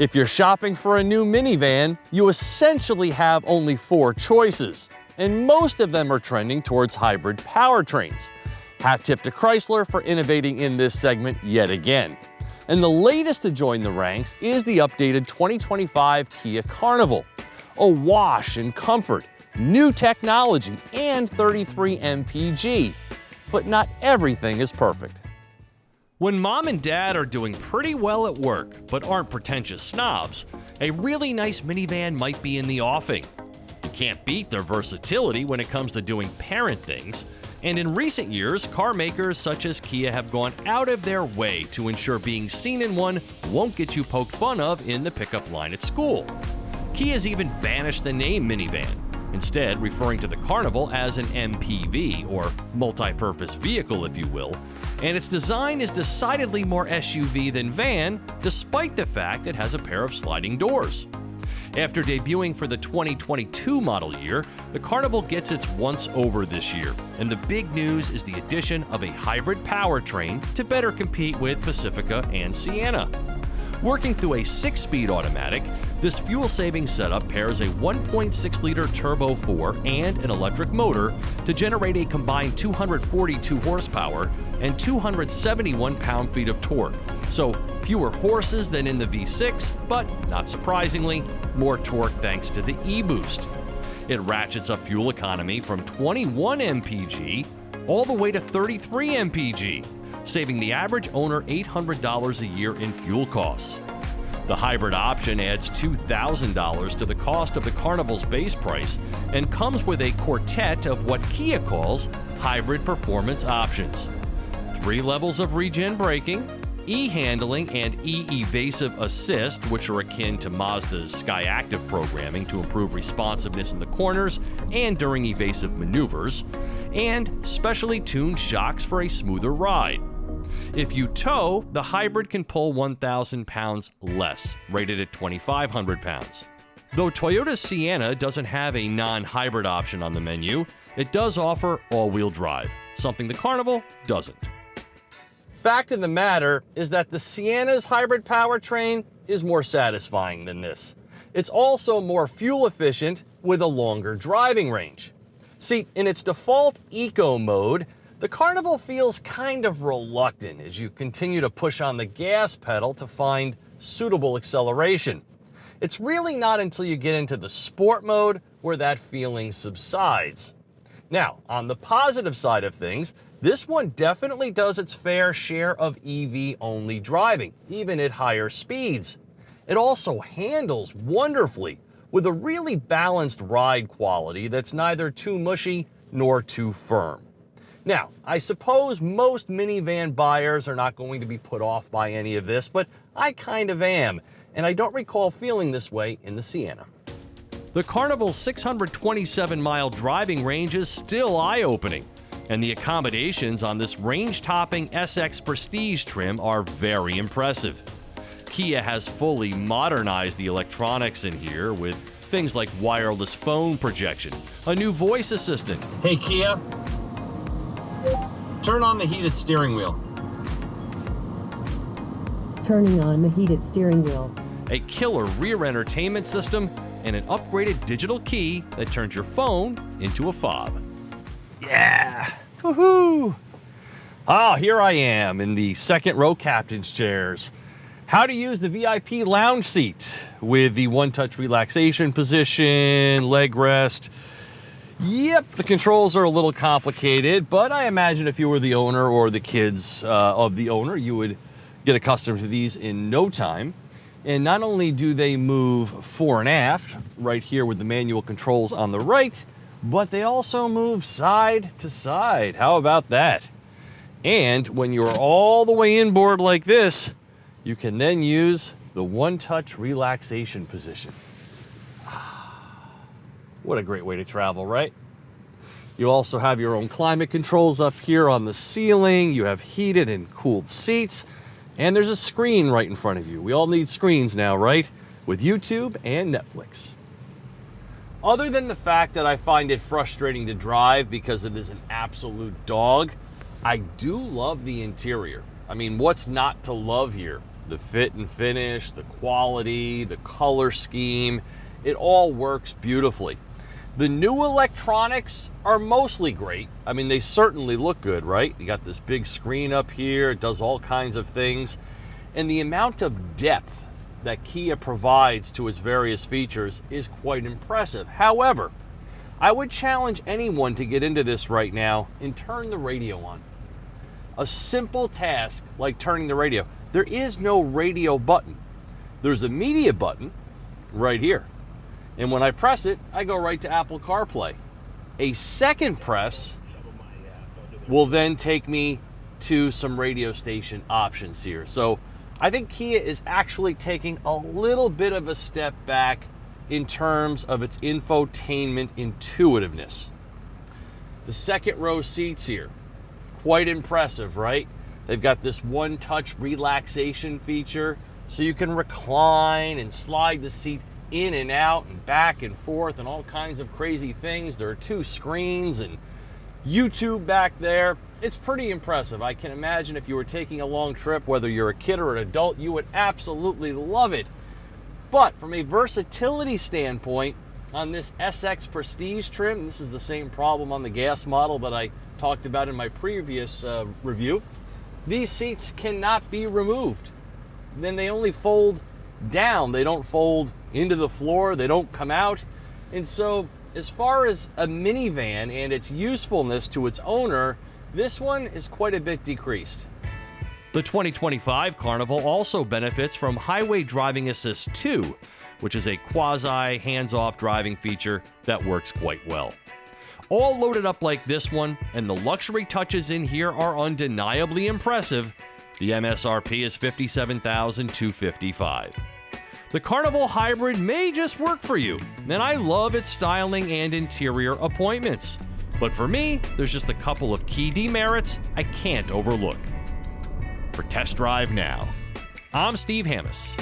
If you're shopping for a new minivan, you essentially have only 4 choices, and most of them are trending towards hybrid powertrains. Hat tip to Chrysler for innovating in this segment yet again. And the latest to join the ranks is the updated 2025 Kia Carnival. Awash in comfort, new technology, and 33 mpg. But not everything is perfect. When mom and dad are doing pretty well at work, but aren't pretentious snobs, a really nice minivan might be in the offing. You can't beat their versatility when it comes to doing parent things, and in recent years, car makers such as Kia have gone out of their way to ensure being seen in one won't get you poked fun of in the pickup line at school. Kia's even banished the name minivan, instead referring to the Carnival as an MPV, or multi-purpose vehicle if you will, and its design is decidedly more SUV than van, despite the fact it has a pair of sliding doors. After debuting for the 2022 model year, the Carnival gets its once-over this year, and the big news is the addition of a hybrid powertrain to better compete with Pacifica and Sienna. Working through a 6-speed automatic, this fuel-saving setup pairs a 1.6-liter Turbo 4 and an electric motor to generate a combined 242 horsepower and 271 pound-feet of torque. So fewer horses than in the V6, but not surprisingly, more torque thanks to the e-boost. It ratchets up fuel economy from 21 mpg all the way to 33 mpg, saving the average owner $800 a year in fuel costs. The hybrid option adds $2,000 to the cost of the Carnival's base price and comes with a quartet of what Kia calls hybrid performance options. 3 levels of regen braking, e-handling, and e-evasive assist, which are akin to Mazda's Skyactiv programming to improve responsiveness in the corners and during evasive maneuvers, and specially tuned shocks for a smoother ride. If you tow, the hybrid can pull 1,000 pounds less, rated at 2,500 pounds. Though Toyota's Sienna doesn't have a non-hybrid option on the menu, it does offer all-wheel drive, something the Carnival doesn't. Fact of the matter is that the Sienna's hybrid powertrain is more satisfying than this. It's also more fuel efficient with a longer driving range. See, in its default eco mode, the Carnival feels kind of reluctant as you continue to push on the gas pedal to find suitable acceleration. It's really not until you get into the sport mode where that feeling subsides. Now, on the positive side of things, this one definitely does its fair share of EV-only driving, even at higher speeds. It also handles wonderfully with a really balanced ride quality that's neither too mushy nor too firm. Now, I suppose most minivan buyers are not going to be put off by any of this, but I kind of am, and I don't recall feeling this way in the Sienna. The Carnival's 627-mile driving range is still eye-opening, and the accommodations on this range-topping SX Prestige trim are very impressive. Kia has fully modernized the electronics in here with things like wireless phone projection, a new voice assistant. Hey Kia, turn on the heated steering wheel. Turning on the heated steering wheel. A killer rear entertainment system, and an upgraded digital key that turns your phone into a fob. Yeah! Woohoo! Ah, here I am in the second row captain's chairs. How to use the VIP lounge seat with the one-touch relaxation position, leg rest. Yep, the controls are a little complicated, but I imagine if you were the owner or the kids of the owner, you would get accustomed to these in no time. And not only do they move fore and aft, right here with the manual controls on the right, but they also move side to side. How about that? And when you're all the way inboard like this, you can then use the one-touch relaxation position. What a great way to travel, right? You also have your own climate controls up here on the ceiling. You have heated and cooled seats. And there's a screen right in front of you. We all need screens now, right? With YouTube and Netflix. Other than the fact that I find it frustrating to drive because it is an absolute dog, I do love the interior. I mean, what's not to love here? The fit and finish, the quality, the color scheme, it all works beautifully. The new electronics are mostly great. I mean, they certainly look good, right? You got this big screen up here, it does all kinds of things. And the amount of depth that Kia provides to its various features is quite impressive. However, I would challenge anyone to get into this right now and turn the radio on. A simple task like turning the radio. There is no radio button. There's a media button right here. And when I press it, I go right to Apple CarPlay. A second press will then take me to some radio station options here. So I think Kia is actually taking a little bit of a step back in terms of its infotainment intuitiveness. The second row seats here, quite impressive, right? They've got this one-touch relaxation feature, so you can recline and slide the seat in and out and back and forth and all kinds of crazy things. There are two screens and YouTube back there. It's pretty impressive. I can imagine if you were taking a long trip, whether you're a kid or an adult, you would absolutely love it. But from a versatility standpoint, on this SX Prestige trim, this is the same problem on the gas model that I talked about in my previous review, these seats cannot be removed. Then they only fold down. They don't fold into the floor. They don't come out. And so as far as a minivan and its usefulness to its owner, this one is quite a bit decreased. The 2025 Carnival also benefits from Highway Driving Assist 2, which is a quasi hands-off driving feature that works quite well. All loaded up like this one, and the luxury touches in here are undeniably impressive. The MSRP is $57,255. The Carnival Hybrid may just work for you, and I love its styling and interior appointments. But for me, there's just a couple of key demerits I can't overlook. For Test Drive Now, I'm Steve Hammis.